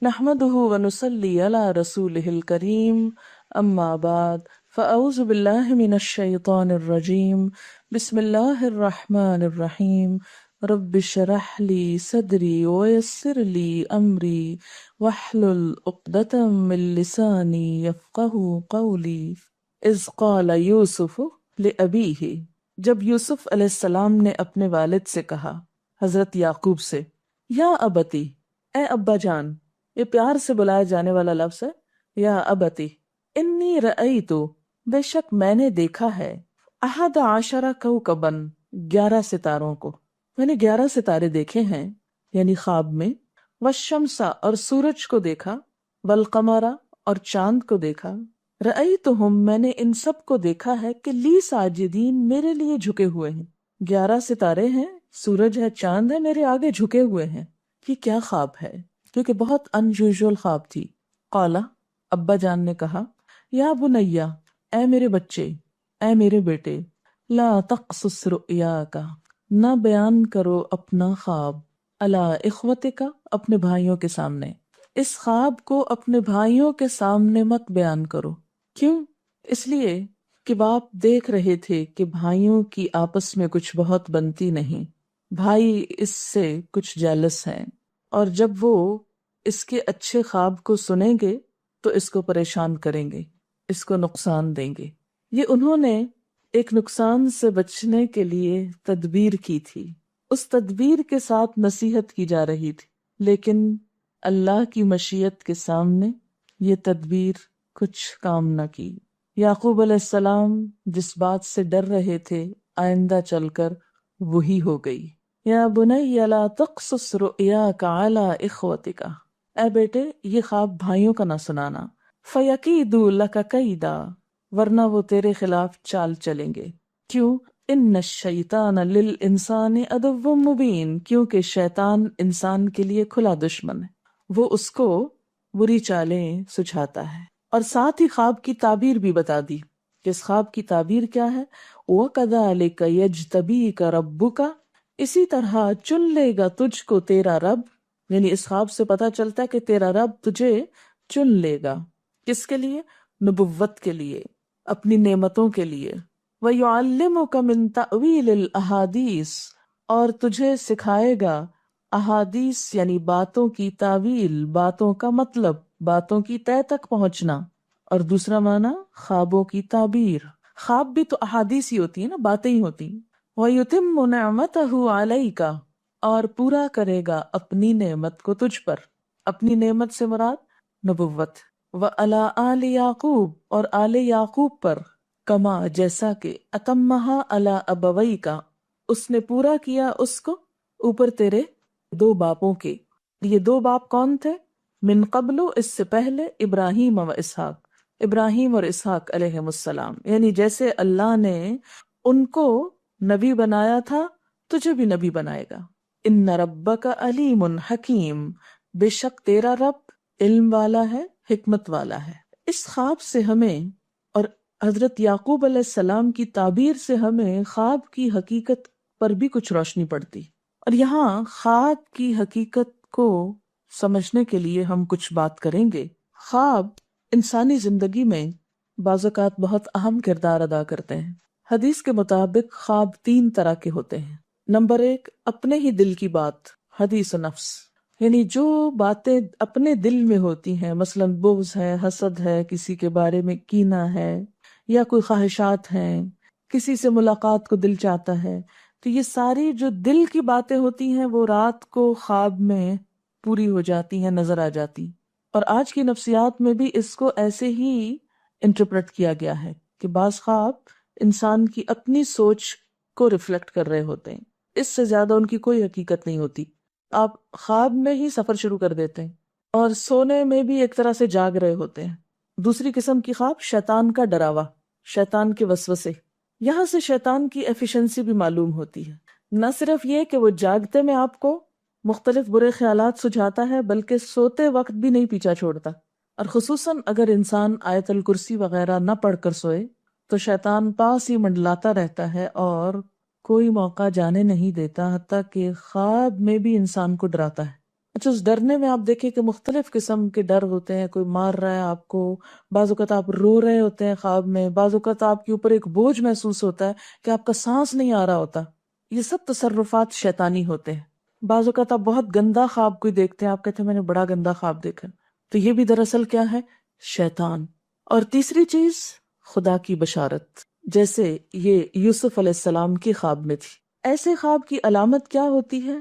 نحمده ونصلي على رسوله الكريم أما بعد فأعوذ بالله من الشيطان الرجيم بسم الله الرحمن الرحيم رب اشرح لي صدري ويسر لي أمري واحلل عقدة من لساني يفقه قولي إذ قال يوسف لأبيه جب یوسف علیہ السلام نے اپنے والد سے کہا، حضرت یعقوب سے، یا ابتی، اے ابا جان، یہ پیار سے بلائے جانے والا لفظ ہے، یا ابتی انی رأیتو، بے شک میں نے دیکھا ہے، احد عشر کوکبن، 11 ستاروں کو، میں نے 11 ستارے دیکھے ہیں، یعنی خواب میں، والشمس اور سورج کو دیکھا، والقمر اور چاند کو دیکھا، رأیتہم میں نے ان سب کو دیکھا ہے کہ لی ساجدین میرے لیے جھکے ہوئے ہیں، 11 ستارے ہیں، سورج ہے، چاند ہے، میرے آگے جھکے ہوئے ہیں، یہ کیا خواب ہے؟ کیونکہ بہت انیوژول خواب تھی۔ قالا، ابا جان نے کہا، یا بنیا، اے میرے بچے، اے میرے بیٹے، لا تقصص رؤیاک، نہ بیان کرو اپنا خواب، علی اخوتک، اپنے بھائیوں کے سامنے، اس خواب کو اپنے بھائیوں کے سامنے مت بیان کرو۔ کیوں؟ اس لیے کہ باپ دیکھ رہے تھے کہ بھائیوں کی آپس میں کچھ بہت بنتی نہیں، بھائی اس سے کچھ جیلس ہیں، اور جب وہ اس کے اچھے خواب کو سنیں گے تو اس کو پریشان کریں گے، اس کو نقصان دیں گے۔ یہ انہوں نے ایک نقصان سے بچنے کے لیے تدبیر کی تھی، اس تدبیر کے ساتھ نصیحت کی جا رہی تھی، لیکن اللہ کی مشیت کے سامنے یہ تدبیر کچھ کام نہ کی۔ یعقوب علیہ السلام جس بات سے ڈر رہے تھے آئندہ چل کر وہی ہو گئی۔ یا بنی لا تقصص رؤیاک علی اخوتک، اے بیٹے یہ خواب بھائیوں کا نہ سنانا، فیکیدوا لک کیدا، ورنہ وہ تیرے خلاف چال چلیں گے۔ کیوں؟ ان الشیطان للانسان عدو مبین، کیونکہ شیطان انسان کے لیے کھلا دشمن ہے، وہ اس کو بری چالیں سجھاتا ہے۔ اور ساتھ ہی خواب کی تعبیر بھی بتا دی کہ اس خواب کی تعبیر کیا ہے۔ وَكَذَلِكَ يَجْتَبِيكَ رَبُّكَ، اسی طرح چن لے گا تجھ کو تیرا رب، یعنی اس خواب سے پتہ چلتا ہے کہ تیرا رب تجھے چن لے گا، کس کے لیے؟ نبوت کے لیے، اپنی نعمتوں کے لیے۔ وَيُعَلِّمُكَ مِن تَأْوِيلِ الْأَحَادِيثِ، اور تجھے سکھائے گا احادیث یعنی باتوں کی تعویل، باتوں کا مطلب، باتوں کی تہہ تک پہنچنا، اور دوسرا معنی خوابوں کی تعبیر۔ خواب بھی تو احادیث ہی ہوتی ہیں نا، باتیں ہی ہوتی ہیں۔ وَيُتِمُّ نِعْمَتَهُ عَلَيْكَ، اور پورا کرے گا اپنی نعمت کو تجھ پر، اپنی نعمت سے مراد نبوت۔ وَعَلَىٰ آلِ یعقوب، اور آل یعقوب پر، کما جیسا کہ اتمہا علی ابویک، اس نے پورا کیا اس کو اوپر تیرے 2 باپوں کے۔ یہ 2 باپ کون تھے؟ من قبل، اس سے پہلے، ابراہیم و اسحاق، ابراہیم اور اسحاق علیہم السلام، یعنی جیسے اللہ نے ان کو نبی بنایا تھا تجھے بھی نبی بنائے گا۔ ان ربک علیم حکیم، بے شک تیرا رب علم والا ہے، حکمت والا ہے۔ اس خواب سے ہمیں، اور حضرت یعقوب علیہ السلام کی تعبیر سے ہمیں خواب کی حقیقت پر بھی کچھ روشنی پڑتی۔ اور یہاں خواب کی حقیقت کو سمجھنے کے لیے ہم کچھ بات کریں گے۔ خواب انسانی زندگی میں بعض اوقات بہت اہم کردار ادا کرتے ہیں۔ حدیث کے مطابق خواب 3 طرح کے ہوتے ہیں۔ نمبر 1، اپنے ہی دل کی بات، حدیث و نفس، یعنی جو باتیں اپنے دل میں ہوتی ہیں، مثلا بغض ہے، حسد ہے، کسی کے بارے میں کینہ ہے، یا کوئی خواہشات ہیں، کسی سے ملاقات کو دل چاہتا ہے، تو یہ ساری جو دل کی باتیں ہوتی ہیں وہ رات کو خواب میں پوری ہو جاتی ہیں، نظر آ جاتی۔ اور آج کی نفسیات میں بھی اس کو ایسے ہی انٹرپریٹ کیا گیا ہے کہ بعض خواب انسان کی اپنی سوچ کو ریفلیکٹ کر رہے ہوتے ہیں، اس سے زیادہ ان کی کوئی حقیقت نہیں ہوتی۔ آپ خواب میں ہی سفر شروع کر دیتے ہیں اور سونے میں بھی ایک طرح سے جاگ رہے ہوتے ہیں۔ دوسری قسم کی خواب شیطان کا ڈراوا، شیطان کے وسوسے، یہاں سے شیطان کی ایفیشنسی بھی معلوم ہوتی ہے۔ نہ صرف یہ کہ وہ جاگتے میں آپ کو مختلف برے خیالات سجھاتا ہے، بلکہ سوتے وقت بھی نہیں پیچھا چھوڑتا، اور خصوصاً اگر انسان آیت الکرسی وغیرہ نہ پڑھ کر سوئے تو شیطان پاس ہی منڈلاتا رہتا ہے اور کوئی موقع جانے نہیں دیتا، حتیٰ کہ خواب میں بھی انسان کو ڈراتا ہے۔ اچھا، اس ڈرنے میں آپ دیکھیں کہ مختلف قسم کے ڈر ہوتے ہیں. کوئی مار رہا ہے آپ کو، بعض اوقات آپ رو رہے ہوتے ہیں خواب میں، بعض اوقات آپ کے اوپر ایک بوجھ محسوس ہوتا ہے کہ آپ کا سانس نہیں آ رہا ہوتا. یہ سب تصرفات شیطانی ہوتے ہیں. بعض اوقات آپ بہت گندا خواب کوئی دیکھتے ہیں، آپ کہتے ہیں میں نے بڑا گندا خواب دیکھا، تو یہ بھی دراصل کیا ہے؟ شیطان. اور تیسری چیز خدا کی بشارت، جیسے یہ یوسف علیہ السلام کی خواب میں تھی. ایسے خواب کی علامت کیا ہوتی ہے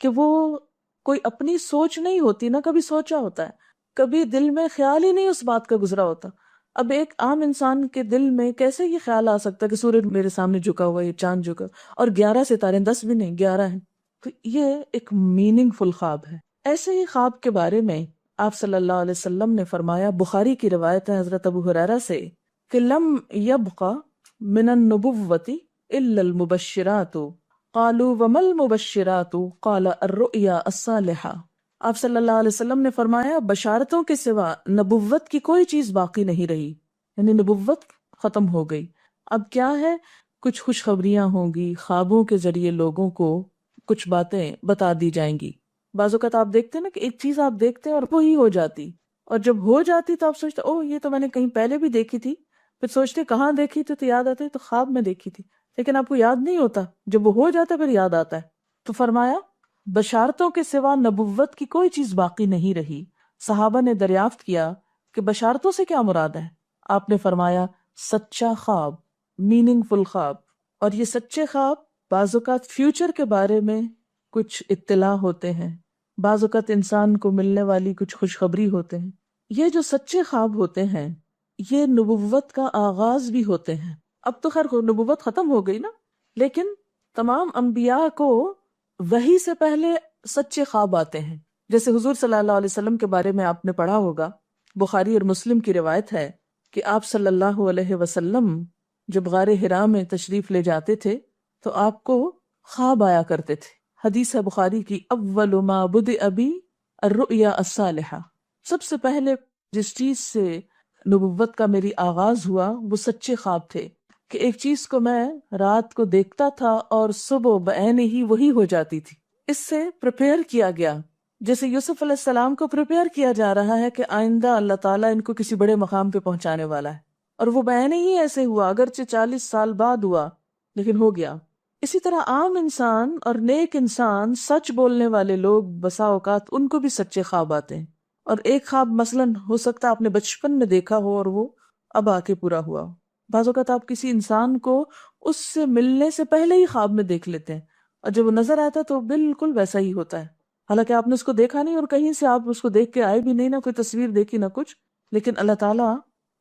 کہ وہ کوئی اپنی سوچ نہیں ہوتی، نہ کبھی سوچا ہوتا ہے، کبھی دل میں خیال ہی نہیں اس بات کا گزرا ہوتا. اب ایک عام انسان کے دل میں کیسے یہ خیال آ سکتا ہے کہ سورج میرے سامنے جھکا ہوا ہے، یہ چاند جھکا، اور 11 ستارے، 10 بھی نہیں 11 ہیں. تو یہ ایک میننگ فل خواب ہے. ایسے ہی خواب کے بارے میں آپ صلی اللہ علیہ وسلم نے فرمایا، بخاری کی روایت ہے حضرت ابو ہریرہ سے، کہ لم یبق من النبوۃ الا المبشرات. قالوا وما المبشرات قال الرؤیا الصالحہ. آپ صلی اللہ علیہ وسلم نے فرمایا بشارتوں کے سوا نبوت کی کوئی چیز باقی نہیں رہی، یعنی نبوت ختم ہو گئی. اب کیا ہے؟ کچھ خوشخبریاں ہوں گی، خوابوں کے ذریعے لوگوں کو کچھ باتیں بتا دی جائیں گی. بعض اوقات آپ دیکھتے ہیں نا کہ ایک چیز آپ دیکھتے ہیں اور وہی ہو جاتی، اور جب ہو جاتی تو آپ سوچتے اوہ یہ تو میں نے کہیں پہلے بھی دیکھی تھی، پھر سوچتے کہاں دیکھی تھی تو یاد آتا ہے تو خواب میں دیکھی تھی، لیکن آپ کو یاد نہیں ہوتا. جب وہ ہو جاتا ہے پھر یاد آتا ہے. تو فرمایا بشارتوں کے سوا نبوت کی کوئی چیز باقی نہیں رہی. صحابہ نے دریافت کیا کہ بشارتوں سے کیا مراد ہے؟ آپ نے فرمایا سچا خواب، میننگ فل خواب. اور یہ سچے خواب بعض اوقات فیوچر کے بارے میں کچھ اطلاع ہوتے ہیں، بعض اوقات انسان کو ملنے والی کچھ خوشخبری ہوتے ہیں. یہ جو سچے خواب ہوتے ہیں یہ نبوت کا آغاز بھی ہوتے ہیں. اب تو خیر نبوت ختم ہو گئی نا، لیکن تمام انبیاء کو وحی سے پہلے سچے خواب آتے ہیں. جیسے حضور صلی اللہ علیہ وسلم کے بارے میں آپ نے پڑھا ہوگا، بخاری اور مسلم کی روایت ہے کہ آپ صلی اللہ علیہ وسلم جب غار حرا میں تشریف لے جاتے تھے تو آپ کو خواب آیا کرتے تھے. حدیث ہے بخاری کی، اول ما بدأ بی الرؤیا الصالحہ. سب سے پہلے جس چیز سے نبوت کا میری آغاز ہوا وہ سچے خواب تھے، کہ ایک چیز کو میں رات کو دیکھتا تھا اور صبح بعین ہی وہی ہو جاتی تھی. اس سے پریپیئر کیا گیا، جیسے یوسف علیہ السلام کو پریپیئر کیا جا رہا ہے کہ آئندہ اللہ تعالیٰ ان کو کسی بڑے مقام پہ پہنچانے والا ہے، اور وہ بعین ہی ایسے ہوا، اگرچہ 40 سال بعد ہوا لیکن ہو گیا. اسی طرح عام انسان اور نیک انسان، سچ بولنے والے لوگ، بسا اوقات ان کو بھی سچے خواب آتے ہیں. اور ایک خواب مثلاً ہو سکتا ہے آپ نے بچپن میں دیکھا ہو اور وہ اب آ کے پورا ہوا. بعض اوقات آپ کسی انسان کو اس سے ملنے سے پہلے ہی خواب میں دیکھ لیتے ہیں، اور جب وہ نظر آتا ہے تو بالکل ویسا ہی ہوتا ہے، حالانکہ آپ نے اس کو دیکھا نہیں اور کہیں سے آپ اس کو دیکھ کے آئے بھی نہیں، نہ کوئی تصویر دیکھی نہ کچھ، لیکن اللہ تعالیٰ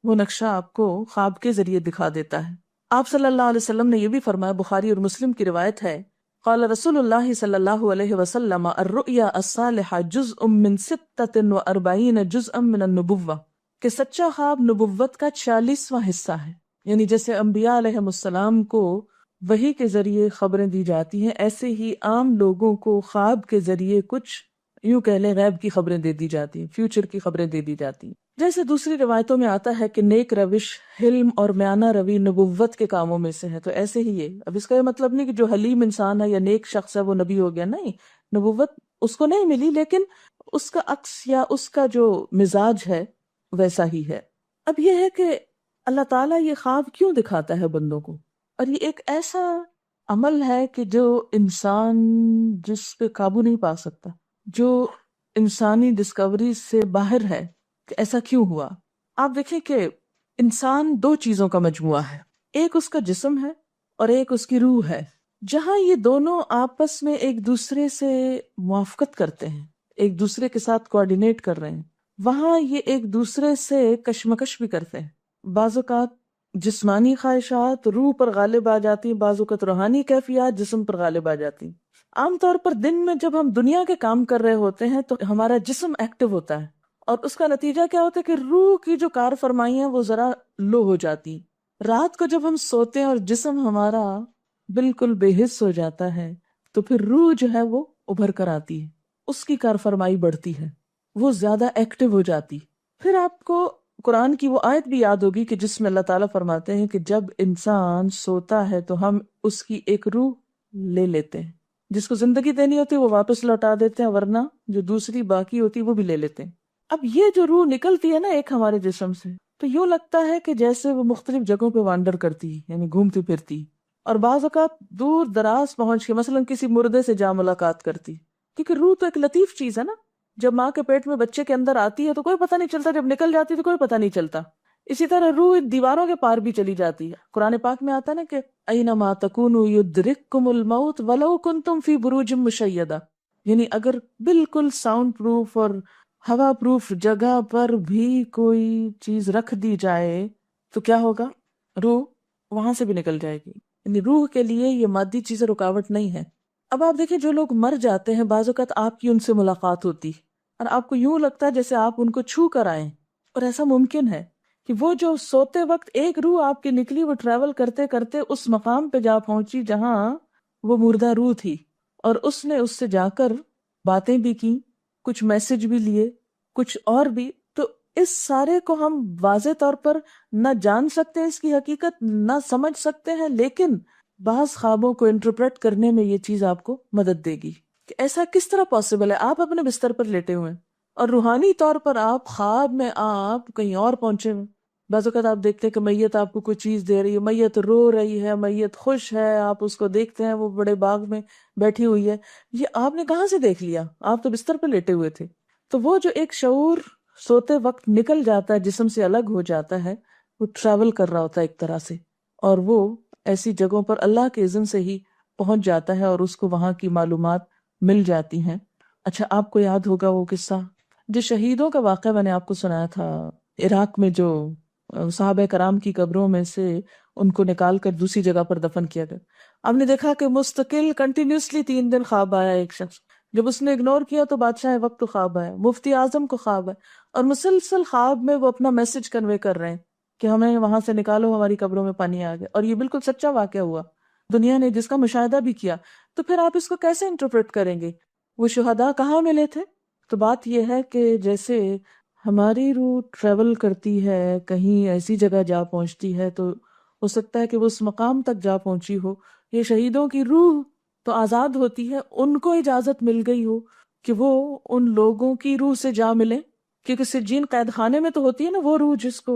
وہ نقشہ آپ کو خواب کے ذریعے دکھا دیتا ہے. آپ صلی اللہ علیہ وسلم نے یہ بھی فرمایا، بخاری اور مسلم کی روایت ہے، قال رسول اللہ صلی اللہ علیہ وسلم الرؤیا الصالحہ جزء من 46 جزءا من النبوہ، کہ سچا خواب نبوت کا 46واں حصہ ہے. یعنی جیسے انبیاء علیہ السلام کو وحی کے ذریعے خبریں دی جاتی ہیں، ایسے ہی عام لوگوں کو خواب کے ذریعے کچھ یوں کہہ لیں غیب کی خبریں دے دی جاتی ہیں، فیوچر کی خبریں دے دی جاتی ہیں. جیسے دوسری روایتوں میں آتا ہے کہ نیک روش، حلم اور میانہ روی نبوت کے کاموں میں سے ہے، تو ایسے ہی یہ. اب اس کا یہ مطلب نہیں کہ جو حلیم انسان ہے یا نیک شخص ہے وہ نبی ہو گیا، نہیں، نبوت اس کو نہیں ملی، لیکن اس کا عکس یا اس کا جو مزاج ہے ویسا ہی ہے. اب یہ ہے کہ اللہ تعالیٰ یہ خواب کیوں دکھاتا ہے بندوں کو، اور یہ ایک ایسا عمل ہے کہ جو انسان جس پہ قابو نہیں پا سکتا، جو انسانی ڈسکوری سے باہر ہے کہ ایسا کیوں ہوا. آپ دیکھیں کہ انسان دو چیزوں کا مجموعہ ہے، ایک اس کا جسم ہے اور ایک اس کی روح ہے. جہاں یہ دونوں آپس میں ایک دوسرے سے موافقت کرتے ہیں، ایک دوسرے کے ساتھ کوآرڈینیٹ کر رہے ہیں، وہاں یہ ایک دوسرے سے کشمکش بھی کرتے ہیں. بعض اوقات جسمانی خواہشات روح پر غالب آ جاتی ہیں، بعض اوقات روحانی کیفیات جسم پر غالب آ جاتی ہیں. عام طور پر دن میں جب ہم دنیا کے کام کر رہے ہوتے ہیں تو ہمارا جسم ایکٹیو ہوتا ہے، اور اس کا نتیجہ کیا ہوتا ہے کہ روح کی جو کار فرمائی ہیں وہ ذرا لو ہو جاتی. رات کو جب ہم سوتے ہیں اور جسم ہمارا بالکل بے حس ہو جاتا ہے تو پھر روح جو ہے وہ ابھر کر آتی ہے، اس کی کار فرمائی بڑھتی ہے، وہ زیادہ ایکٹیو ہو جاتی. پھر آپ کو قرآن کی وہ آیت بھی یاد ہوگی کہ جس میں اللہ تعالیٰ فرماتے ہیں کہ جب انسان سوتا ہے تو ہم اس کی ایک روح لے لیتے ہیں. جس کو زندگی دینی ہوتی ہے وہ واپس لوٹا دیتے ہیں، ورنہ جو دوسری باقی ہوتی ہے وہ بھی لے لیتے ہیں۔ اب یہ جو روح نکلتی ہے نا ایک ہمارے جسم سے، تو یوں لگتا ہے کہ جیسے وہ مختلف جگہوں پہ وانڈر کرتی ہے، یعنی گھومتی پھرتی، اور بعض اوقات دور دراز پہنچ کے مثلا کسی مردے سے جا ملاقات کرتی، کیونکہ روح تو ایک لطیف چیز ہے نا، جب ماں کے پیٹ میں بچے کے اندر آتی ہے تو کوئی پتہ نہیں چلتا، جب نکل جاتی ہے تو کوئی پتہ نہیں چلتا۔ اسی طرح روح دیواروں کے پار بھی چلی جاتی ہے۔ قرآن پاک میں آتا ہے نا کہ اینما تکونوا یدرککم الموت ولو کنتم فی بروج مشیدہ، یعنی اگر بالکل ساؤنڈ پروف اور ہوا پروف جگہ پر بھی کوئی چیز رکھ دی جائے تو کیا ہوگا؟ روح وہاں سے بھی نکل جائے گی۔ یعنی روح کے لیے یہ مادی چیزیں رکاوٹ نہیں ہے۔ اب آپ دیکھیں جو لوگ مر جاتے ہیں بعض اوقات آپ کی ان سے ملاقات ہوتی اور آپ کو یوں لگتا ہے جیسے آپ ان کو چھو کر آئیں، اور ایسا ممکن ہے کہ وہ جو سوتے وقت ایک روح آپ کی نکلی، وہ ٹریول کرتے کرتے اس مقام پہ جا پہنچی جہاں وہ مردہ روح تھی، اور اس نے اس سے جا کر باتیں بھی کی، کچھ میسج بھی لیے، کچھ اور بھی۔ تو اس سارے کو ہم واضح طور پر نہ جان سکتے ہیں، اس کی حقیقت نہ سمجھ سکتے ہیں، لیکن بعض خوابوں کو انٹرپریٹ کرنے میں یہ چیز آپ کو مدد دے گی کہ ایسا کس طرح پاسبل ہے۔ آپ اپنے بستر پر لیٹے ہوئے ہیں اور روحانی طور پر آپ خواب میں آپ کہیں اور پہنچے ہوئے۔ بعض اوقات آپ دیکھتے ہیں کہ میت آپ کو کوئی چیز دے رہی ہے، میت رو رہی ہے، میت خوش ہے، آپ اس کو دیکھتے ہیں وہ بڑے باغ میں بیٹھی ہوئی ہے، یہ آپ نے کہاں سے دیکھ لیا؟ آپ تو بستر پہ لیٹے ہوئے تھے۔ تو وہ جو ایک شعور سوتے وقت نکل جاتا ہے، جسم سے الگ ہو جاتا ہے، وہ ٹریول کر رہا ہوتا ہے ایک طرح سے، اور وہ ایسی جگہوں پر اللہ کے اذن سے ہی پہنچ جاتا ہے اور اس کو وہاں کی معلومات مل جاتی ہیں۔ اچھا آپ کو یاد ہوگا وہ قصہ جو شہیدوں کا واقعہ میں نے آپ کو سنایا تھا، عراق میں جو صحابہ کرام کی قبروں میں سے ان کو نکال کر دوسری جگہ پر دفن کیا گیا۔ آپ نے دیکھا کہ مستقل کنٹینیوسلی 3 دن خواب آیا ایک شخص، جب اس نے اگنور کیا تو بادشاہ وقت کو خواب آیا، مفتی اعظم کو خواب ہے، اور مسلسل خواب میں وہ اپنا میسج کنوے کر رہے ہیں کہ ہمیں وہاں سے نکالو، ہماری قبروں میں پانی آ گیا، اور یہ بالکل سچا واقعہ ہوا دنیا نے جس کا مشاہدہ بھی کیا۔ تو پھر آپ اس کو کیسے انٹرپریٹ کریں گے؟ وہ شہداء کہاں ملے تھے؟ تو بات یہ ہے کہ جیسے ہماری روح ٹریول کرتی ہے، کہیں ایسی جگہ جا پہنچتی ہے، تو ہو سکتا ہے کہ وہ اس مقام تک جا پہنچی ہو۔ یہ شہیدوں کی روح تو آزاد ہوتی ہے، ان کو اجازت مل گئی ہو کہ وہ ان لوگوں کی روح سے جا ملے، کیونکہ سجین قید خانے میں تو ہوتی ہے نا وہ روح جس کو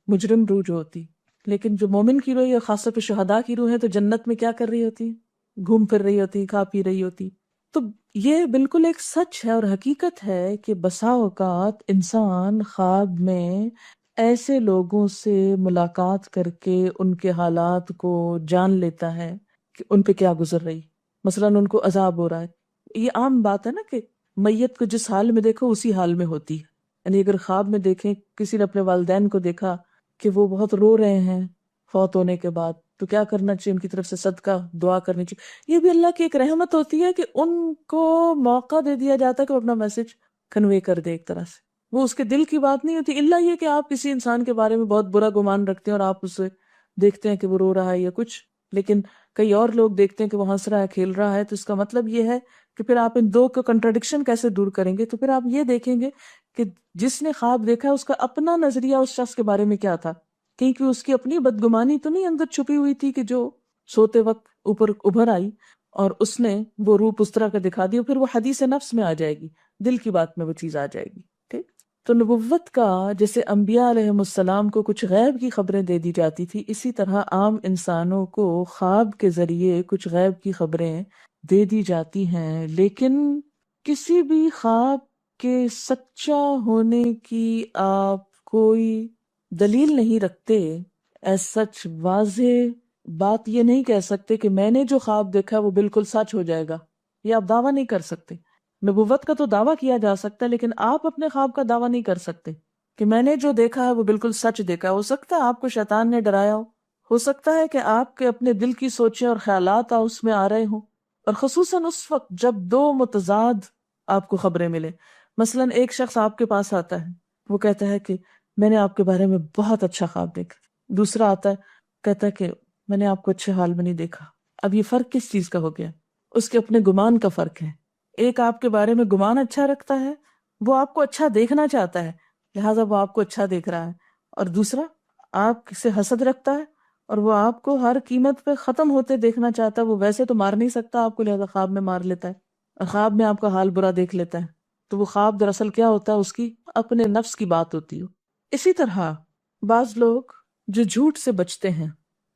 مجرم روح جو ہوتی، لیکن جو مومن کی روح یا خاص طور پہ شہداء کی روح ہے تو جنت میں کیا کر رہی ہوتی؟ گھوم پھر رہی ہوتی، کھا پی رہی ہوتی۔ تو یہ بالکل ایک سچ ہے اور حقیقت ہے کہ بسا اوقات انسان خواب میں ایسے لوگوں سے ملاقات کر کے ان کے حالات کو جان لیتا ہے کہ ان پہ کیا گزر رہی، مثلا ان کو عذاب ہو رہا ہے۔ یہ عام بات ہے نا کہ میت کو جس حال میں دیکھو اسی حال میں ہوتی ہے، یعنی اگر خواب میں دیکھیں کسی نے اپنے والدین کو دیکھا کہ وہ بہت رو رہے ہیں فوت ہونے کے بعد، تو کیا کرنا چاہیے؟ ان کی طرف سے صدقہ دعا کرنی چاہیے۔ یہ بھی اللہ کی ایک رحمت ہوتی ہے کہ ان کو موقع دے دیا جاتا ہے کہ وہ اپنا میسج کنوے کر دے ایک طرح سے۔ وہ اس کے دل کی بات نہیں ہوتی، الا یہ کہ آپ کسی انسان کے بارے میں بہت برا گمان رکھتے ہیں اور آپ اسے دیکھتے ہیں کہ وہ رو رہا ہے یا کچھ، لیکن کئی اور لوگ دیکھتے ہیں کہ وہ ہنس رہا ہے، کھیل رہا ہے، تو اس کا مطلب یہ ہے کہ پھر آپ ان دو کو کنٹرڈکشن کیسے دور کریں گے؟ تو پھر آپ یہ دیکھیں گے کہ جس نے خواب دیکھا اس کا اپنا نظریہ اس شخص کے بارے میں کیا تھا، کیونکہ اس کی اپنی بدگمانی تو نہیں اندر چھپی ہوئی تھی کہ جو سوتے وقت اوپر ابھر آئی اور اس نے وہ روپ اس طرح کا دکھا دیا، پھر وہ حدیث نفس میں آ جائے گی، دل کی بات میں وہ چیز آ جائے گی۔ ٹھیک؟ تو نبوت کا جیسے انبیاء علیہ السلام کو کچھ غیب کی خبریں دے دی جاتی تھی، اسی طرح عام انسانوں کو خواب کے ذریعے کچھ غیب کی خبریں دے دی جاتی ہیں، لیکن کسی بھی خواب کے سچا ہونے کی آپ کوئی دلیل نہیں رکھتے۔ ایز سچ واضح بات یہ نہیں کہہ سکتے کہ میں نے جو خواب دیکھا وہ بالکل سچ ہو جائے گا، یہ آپ دعویٰ نہیں کر سکتے۔ نبوت کا تو دعویٰ کیا جا سکتا ہے، لیکن آپ اپنے خواب کا دعویٰ نہیں کر سکتے کہ میں نے جو دیکھا ہے وہ بالکل سچ دیکھا ہے۔ ہو سکتا ہے آپ کو شیطان نے ڈرایا ہو سکتا ہے کہ آپ کے اپنے دل کی سوچیں اور خیالات اس میں آ رہے ہوں، اور خصوصاً اس وقت جب دو متضاد آپ کو خبریں ملے۔ مثلا ایک شخص آپ کے پاس آتا ہے، وہ کہتا ہے کہ میں نے آپ کے بارے میں بہت اچھا خواب دیکھا، دوسرا آتا ہے کہتا ہے کہ میں نے آپ کو اچھے حال میں نہیں دیکھا۔ اب یہ فرق کس چیز کا ہو گیا؟ اس کے اپنے گمان کا فرق ہے۔ ایک آپ کے بارے میں گمان اچھا رکھتا ہے، وہ آپ کو اچھا دیکھنا چاہتا ہے، لہٰذا وہ آپ کو اچھا دیکھ رہا ہے، اور دوسرا آپ سے حسد رکھتا ہے، اور وہ آپ کو ہر قیمت پہ ختم ہوتے دیکھنا چاہتا ہے. وہ ویسے تو مار نہیں سکتا آپ کو، لہذا خواب میں مار لیتا ہے اور خواب میں آپ کا حال برا دیکھ لیتا ہے. تو وہ خواب دراصل کیا ہوتا ہے؟ اس کی اپنے نفس کی بات ہوتی ہے. اسی طرح بعض لوگ جو جھوٹ سے بچتے ہیں،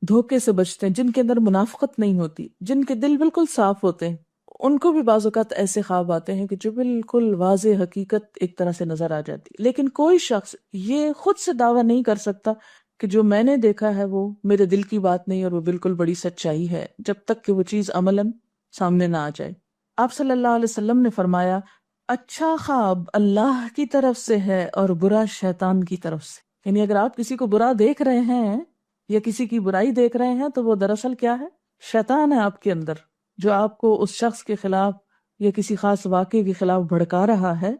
دھوکے سے بچتے ہیں، جن کے اندر منافقت نہیں ہوتی، جن کے دل بالکل صاف ہوتے ہیں، ان کو بھی بعض اوقات ایسے خواب آتے ہیں کہ جو بالکل واضح حقیقت ایک طرح سے نظر آ جاتی. لیکن کوئی شخص یہ خود سے دعویٰ نہیں کر سکتا کہ جو میں نے دیکھا ہے وہ میرے دل کی بات نہیں اور وہ بالکل بڑی سچائی ہے، جب تک کہ وہ چیز عملاً سامنے نہ آ جائے. آپ صلی اللہ علیہ وسلم نے فرمایا، اچھا خواب اللہ کی طرف سے ہے اور برا شیطان کی طرف سے. یعنی اگر آپ کسی کو برا دیکھ رہے ہیں یا کسی کی برائی دیکھ رہے ہیں تو وہ دراصل کیا ہے؟ شیطان ہے آپ کے اندر، جو آپ کو اس شخص کے خلاف یا کسی خاص واقعے کے خلاف بھڑکا رہا ہے،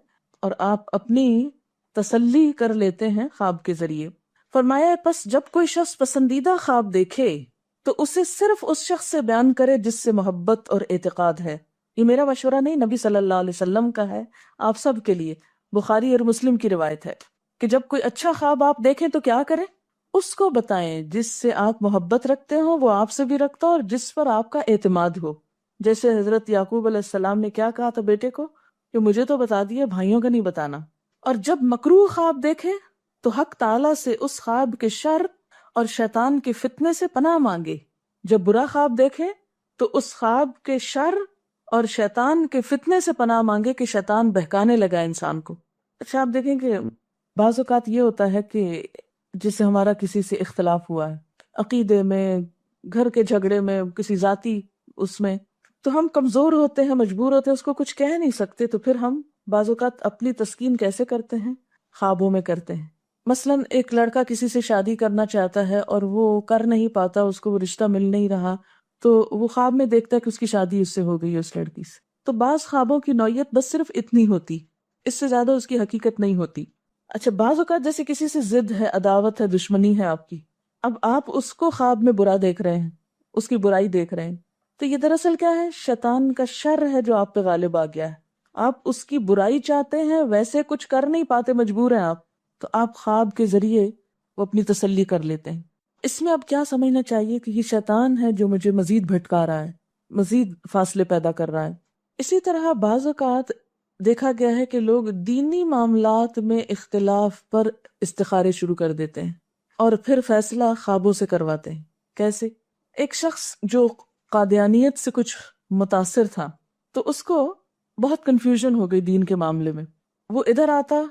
اور آپ اپنی تسلی کر لیتے ہیں خواب کے ذریعے. فرمایا پس جب کوئی شخص پسندیدہ خواب دیکھے تو اسے صرف اس شخص سے بیان کرے جس سے محبت اور اعتقاد ہے. یہ میرا مشورہ نہیں، نبی صلی اللہ علیہ وسلم کا ہے آپ سب کے لیے. بخاری اور مسلم کی روایت ہے کہ جب کوئی اچھا خواب آپ دیکھیں تو کیا کریں؟ اس کو بتائیں جس سے آپ محبت رکھتے ہو، وہ آپ سے بھی رکھتا ہو اور جس پر آپ کا اعتماد ہو. جیسے حضرت یعقوب علیہ السلام نے کیا کہا تھا بیٹے کو کہ مجھے تو بتا دیا، بھائیوں کا نہیں بتانا. اور جب مکروہ خواب دیکھیں تو حق تعالیٰ سے اس خواب کے شر اور شیطان کے فتنے سے پناہ مانگے. جب برا خواب دیکھیں تو اس خواب کے شر اور شیطان کے فتنے سے پناہ مانگے کہ شیطان بہکانے لگا انسان کو. اچھا آپ دیکھیں کہ بعض اوقات یہ ہوتا ہے کہ جسے ہمارا کسی سے اختلاف ہوا ہے، عقیدے میں، گھر کے جھگڑے میں، کسی ذاتی اس میں، تو ہم کمزور ہوتے ہیں، مجبور ہوتے ہیں، اس کو کچھ کہہ نہیں سکتے. تو پھر ہم بعض اوقات اپنی تسکین کیسے کرتے ہیں؟ خوابوں میں کرتے ہیں. مثلاً ایک لڑکا کسی سے شادی کرنا چاہتا ہے اور وہ کر نہیں پاتا، اس کو وہ رشتہ مل نہیں رہا، تو وہ خواب میں دیکھتا ہے کہ اس کی شادی اس سے ہو گئی ہے، اس لڑکی سے. تو بعض خوابوں کی نوعیت بس صرف اتنی ہوتی، اس سے زیادہ اس کی حقیقت نہیں ہوتی. اچھا بعض اوقات جیسے کسی سے ضد ہے، عداوت ہے، دشمنی ہے آپ کی، اب آپ اس کو خواب میں برا دیکھ رہے ہیں، اس کی برائی دیکھ رہے ہیں، تو یہ دراصل کیا ہے؟ شیطان کا شر ہے جو آپ پہ غالب آ گیا ہے. آپ اس کی برائی چاہتے ہیں، ویسے کچھ کر نہیں پاتے، مجبور ہیں آپ، تو آپ خواب کے ذریعے وہ اپنی تسلی کر لیتے ہیں. اس میں اب کیا سمجھنا چاہیے کہ یہ شیطان ہے جو مجھے مزید بھٹکا رہا ہے، مزید فاصلے پیدا کر رہا ہے. اسی طرح بعض اوقات دیکھا گیا ہے کہ لوگ دینی معاملات میں اختلاف پر استخارے شروع کر دیتے ہیں اور پھر فیصلہ خوابوں سے کرواتے ہیں. کیسے؟ ایک شخص جو قادیانیت سے کچھ متاثر تھا تو اس کو بہت کنفیوژن ہو گئی دین کے معاملے میں. وہ ادھر آتا،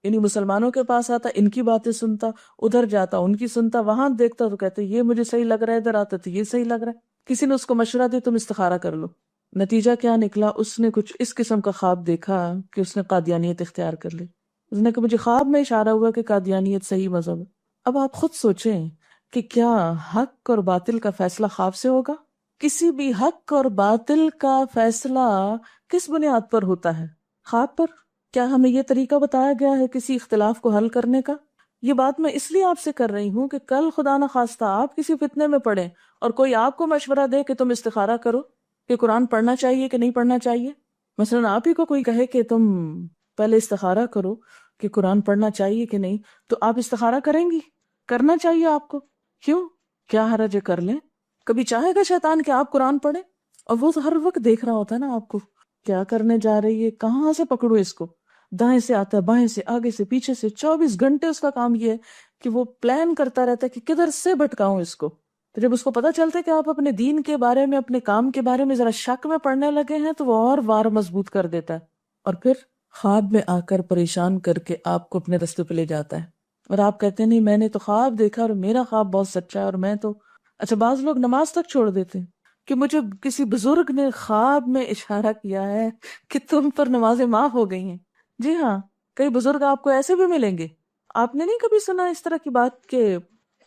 یعنی مسلمانوں کے پاس آتا، ان کی باتیں سنتا، ادھر جاتا ان کی سنتا، وہاں دیکھتا تو کہتے یہ مجھے صحیح لگ رہا ہے، ادھر آتا تو یہ صحیح لگ رہا ہے. کسی نے اس کو مشورہ دیا تم استخارہ کر لو. نتیجہ کیا نکلا؟ اس نے کچھ اس قسم کا خواب دیکھا کہ اس نے قادیانیت اختیار کر لی. اس نے کہا مجھے خواب میں اشارہ ہوا کہ قادیانیت صحیح مذہب ہے. اب آپ خود سوچیں کہ کیا حق اور باطل کا فیصلہ خواب سے ہوگا؟ کسی بھی حق اور باطل کا فیصلہ کس بنیاد پر ہوتا ہے؟ خواب پر. کیا ہمیں یہ طریقہ بتایا گیا ہے کسی اختلاف کو حل کرنے کا؟ یہ بات میں اس لیے آپ سے کر رہی ہوں کہ کل خدا نہ خواستہ آپ کسی فتنے میں پڑیں اور کوئی آپ کو مشورہ دے کہ تم استخارہ کرو کہ قرآن پڑھنا چاہیے کہ نہیں پڑھنا چاہیے. مثلاً آپ ہی کو کوئی کہے کہ تم پہلے استخارہ کرو کہ قرآن پڑھنا چاہیے کہ نہیں، تو آپ استخارہ کریں گی؟ کرنا چاہیے آپ کو. کیوں؟ کیا حرج ہے؟ کر لیں. کبھی چاہے گا شیطان کہ آپ قرآن پڑھیں؟ اور وہ تو ہر وقت دیکھ رہا ہوتا ہے نا آپ کو، کیا کرنے جا رہی ہے، کہاں سے پکڑو اس کو. دائیں سے آتا ہے، بائیں سے، آگے سے، پیچھے سے، 24 گھنٹے اس کا کام یہ ہے کہ وہ پلان کرتا رہتا ہے کہ کدھر سے بھٹکاؤں اس کو. تو جب اس کو پتا چلتا ہے کہ آپ اپنے دین کے بارے میں، اپنے کام کے بارے میں ذرا شک میں پڑنے لگے ہیں، تو وہ اور وار مضبوط کر دیتا ہے اور پھر خواب میں آ کر پریشان کر کے آپ کو اپنے رستے پہ لے جاتا ہے. اور آپ کہتے ہیں نہیں میں نے تو خواب دیکھا اور میرا خواب بہت سچا ہے اور میں تو. اچھا بعض لوگ نماز تک چھوڑ دیتے ہیں کہ مجھے کسی بزرگ نے خواب میں اشارہ کیا ہے کہ تم پر نمازیں معاف ہو گئی ہیں. جی ہاں، کئی بزرگ آپ کو ایسے بھی ملیں گے. آپ نے نہیں کبھی سنا اس طرح کی بات کہ